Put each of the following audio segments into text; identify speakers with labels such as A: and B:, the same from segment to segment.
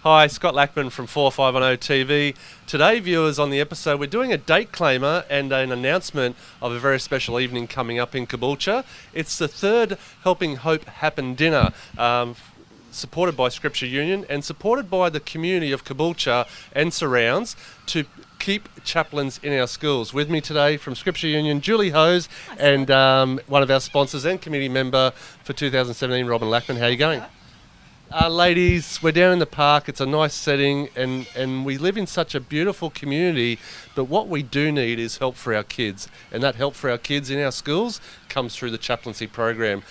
A: Hi, Scott Lackman from 4510 TV. Today, viewers, on the episode, we're doing a date claimer and an announcement of a very special evening coming up in Caboolture. It's the third Helping Hope Happen dinner, supported by Scripture Union and supported by the community of Caboolture and surrounds to keep chaplains in our schools. With me today from Scripture Union, Julie Hose, and one of our sponsors and committee member for 2017, Robin Lackman. How are you going? Ladies, we're down in the park. It's a nice setting, and we live in such a beautiful community, but what we do need is help for our kids, and that help for our kids in our schools comes through the Chaplaincy Program.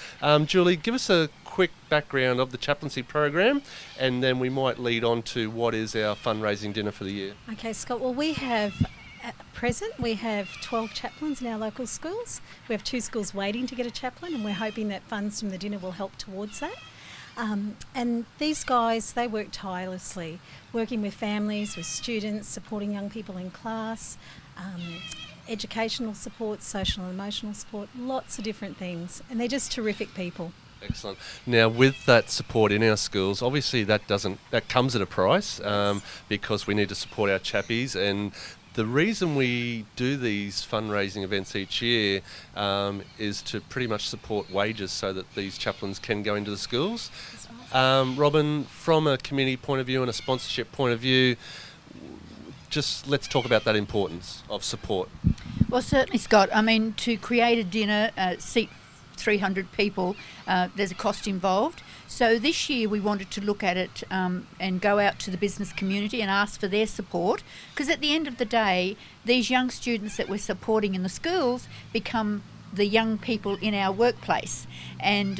A: Julie, give us a quick background of the Chaplaincy Program, and then we might lead on to what is our fundraising dinner for the year.
B: Okay, Scott, well, we have at present, we have 12 chaplains in our local schools. We have 2 schools waiting to get a chaplain, and we're hoping that funds from the dinner will help towards that. And these guys, they work tirelessly, working with families, with students, supporting young people in class, educational support, social and emotional support, lots of different things. And they're just terrific people.
A: Excellent. Now, with that support in our schools, obviously that comes at a price, because we need to support our chappies, and the reason we do these fundraising events each year is to pretty much support wages so that these chaplains can go into the schools. Robin, from a community point of view and a sponsorship point of view, just let's talk about that importance of support.
C: Well, certainly, Scott. I mean, to create a dinner, seat 300 people, there's a cost involved. So this year we wanted to look at it and go out to the business community and ask for their support, because at the end of the day, these young students that we're supporting in the schools become the young people in our workplace, and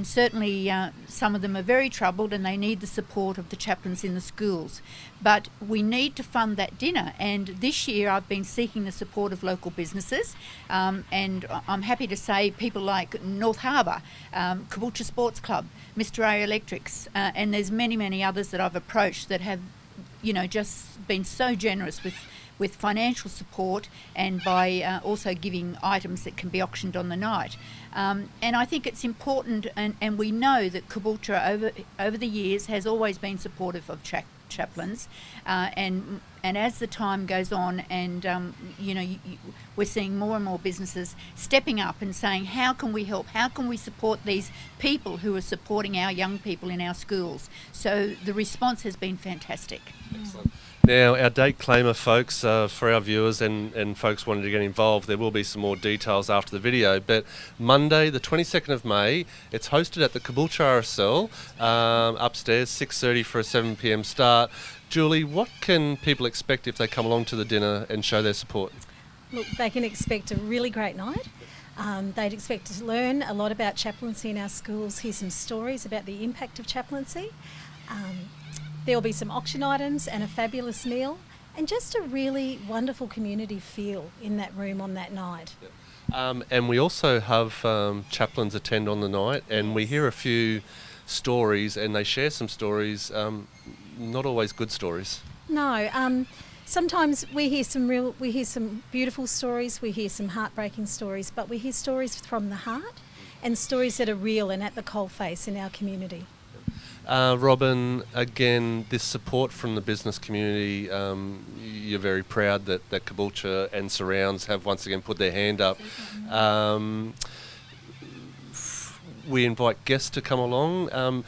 C: certainly some of them are very troubled and they need the support of the chaplains in the schools. But we need to fund that dinner, and this year I've been seeking the support of local businesses, and I'm happy to say people like North Harbour, Caboolture Sports Club, Mr A Electrics, and there's many others that I've approached that have, just been so generous with financial support and by also giving items that can be auctioned on the night. And I think it's important, and we know that Caboolture over the years has always been supportive of chaplains, and as the time goes on, and we're seeing more and more businesses stepping up and saying, how can we help, how can we support these people who are supporting our young people in our schools? So the response has been fantastic.
A: Excellent. Now, our date claimer, folks, for our viewers and folks wanting to get involved, there will be some more details after the video, but Monday the 22nd of May, it's hosted at the Caboolture RSL, upstairs, 6:30 for a 7 p.m. start. Julie, what can people expect if they come along to the dinner and show their support?
B: Look, they can expect a really great night. They'd expect to learn a lot about chaplaincy in our schools, hear some stories about the impact of chaplaincy. There'll be some auction items and a fabulous meal, and just a really wonderful community feel in that room on that night.
A: And we also have chaplains attend on the night, and we hear a few stories, and they share some stories, not always good stories.
B: No, sometimes we hear some beautiful stories, we hear some heartbreaking stories, but we hear stories from the heart and stories that are real and at the coalface in our community.
A: Robin, again, this support from the business community, you're very proud that Caboolture and surrounds have once again put their hand up. We invite guests to come along.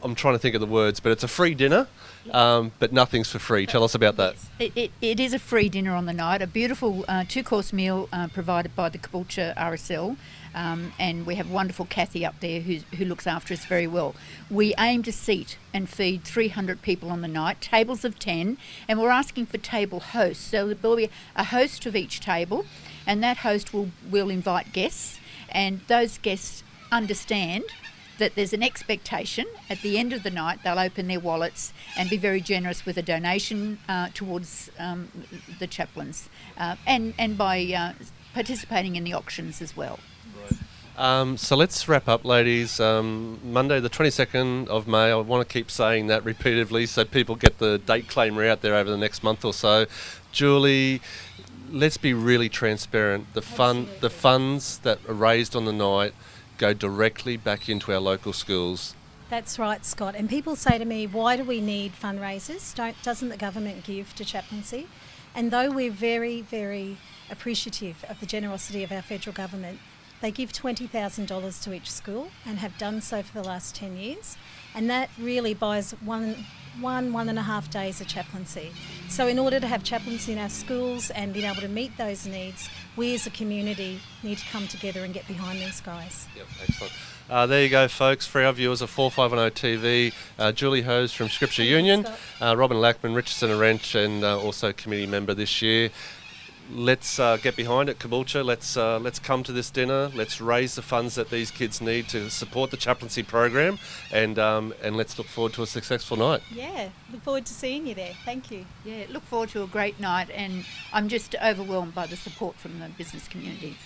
A: I'm trying to think of the words, but it's a free dinner, but nothing's for free. Tell us about that.
C: It is a free dinner on the night, a beautiful 2-course meal provided by the Caboolture RSL. And we have wonderful Kathy up there who looks after us very well. We aim to seat and feed 300 people on the night, tables of 10, and we're asking for table hosts. So there'll be a host of each table, and that host will invite guests, and those guests understand that there's an expectation at the end of the night they'll open their wallets and be very generous with a donation towards the chaplains, and by participating in the auctions as well.
A: So let's wrap up, ladies. Monday the 22nd of May, I want to keep saying that repeatedly so people get the date claimer out there over the next month or so. Julie, let's be really transparent. The funds that are raised on the night go directly back into our local schools.
B: That's right, Scott. And people say to me, why do we need fundraisers? Doesn't the government give to chaplaincy? And though we're very, very appreciative of the generosity of our federal government, they give $20,000 to each school and have done so for the last 10 years. And that really buys one and a half days of chaplaincy. So in order to have chaplaincy in our schools and being able to meet those needs, we as a community need to come together and get behind these guys.
A: Yep, excellent. There you go, folks. For our viewers of 4510 TV, Julie Hose from Scripture Union, Robin Lackman, Richardson&Wrench, and also committee member this year. Let's get behind it, Caboolture. Let's come to this dinner. Let's raise the funds that these kids need to support the chaplaincy program, and let's look forward to a successful night.
B: Yeah, look forward to seeing you there. Thank you.
C: Yeah, look forward to a great night, and I'm just overwhelmed by the support from the business community.